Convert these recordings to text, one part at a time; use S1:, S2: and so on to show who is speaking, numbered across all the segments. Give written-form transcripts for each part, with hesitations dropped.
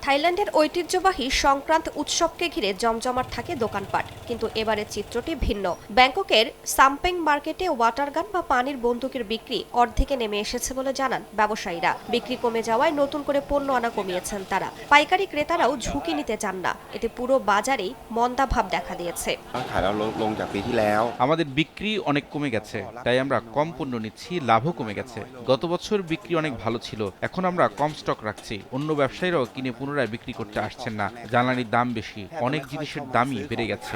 S1: থাইল্যান্ডের ঐতিহ্যবাহী সংক্রান্ত উৎসবকে ঘিরে জমজমাট থাকে দোকানপাট, কিন্তু এবারের চিত্রটি ভিন্ন। ব্যাংককের সামপেং মার্কেটে ওয়াটার গান বা পানির বন্দুকের বিক্রি অর্ধেকে নেমে এসেছে বলে জানান ব্যবসায়ীরা। বিক্রি কমে যাওয়ায় নতুন করে পণ্য আনা কমিয়েছেন তারা। পাইকারি ক্রেতারাও ঝুঁকি নিতে চান না, এতে পুরো বাজারেই মন্দাভাব দেখা দিয়েছে।
S2: আমাদের বিক্রি অনেক কমে গেছে, তাই আমরা কম পণ্য নিচ্ছি, লাভও কমে গেছে। গত বছর বিক্রি অনেক ভালো ছিল, এখন আমরা কম স্টক রাখছি। অন্য ব্যবসায়ীরাও কিনে পুনরায় বিক্রি করতে আসছেন না। জ্বালানির দাম বেশি, অনেক জিনিসের দামই বেড়ে গেছে।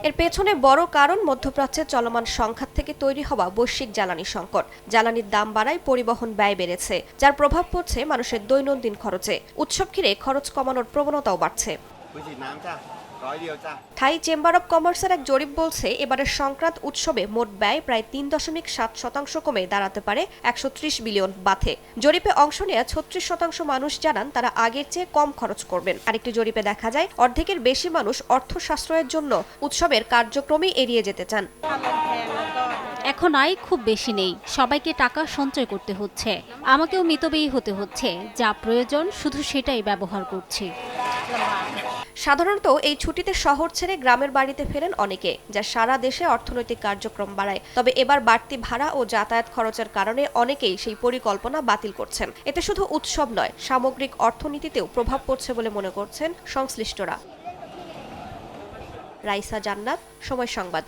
S1: এর পেছনে বড় কারণ মধ্যপ্রাচ্যের চলমান সংঘাত থেকে তৈরি হওয়া বৈশ্বিক জ্বালানি সংকট। জ্বালানির দাম বাড়ায় পরিবহন ব্যয় বেড়েছে, যার প্রভাব পড়ছে মানুষের দৈনন্দিন খরচে। উৎসব ঘিরে খরচ কমানোর প্রবণতাও বাড়ছে। থাই চেম্বার অব কমার্সের এক জরিপ বলছে, এবারের সংক্রান্ত উৎসবে মোট ব্যয় প্রায় ৩.৭% কমে দাঁড়াতে পারে ১৩০ বিলিয়ন বাথে। জরিপে অংশ নেওয়া ৩৬% মানুষ জানান তারা আগের চেয়ে কম খরচ করবেন। আরেকটি জরিপে দেখা যায় অর্ধেকের বেশি মানুষ অর্থ সাশ্রয়ের জন্য উৎসবের কার্যক্রমই এড়িয়ে যেতে চান।
S3: এখন আয় খুব বেশি নেই, সবাইকে টাকা সঞ্চয় করতে হচ্ছে। আমাকেও মিতব্যয়ী হতে হচ্ছে, যা প্রয়োজন শুধু সেটাই ব্যবহার করছি।
S1: সাধারণত এই ছুটিতে শহর ছেড়ে গ্রামের বাড়িতে ফেরেন অনেকে, যা সারা দেশে অর্থনৈতিক কার্যক্রম বাড়ায়। তবে এবার বাড়তি ভাড়া ও যাতায়াত খরচের কারণে অনেকেই সেই পরিকল্পনা বাতিল করছেন। এতে শুধু উৎসব নয়, সামগ্রিক অর্থনীতিতেও প্রভাব পড়ছে বলে মনে করছেন সংশ্লিষ্টরা। রাইসা জান্নাত, সময় সংবাদ।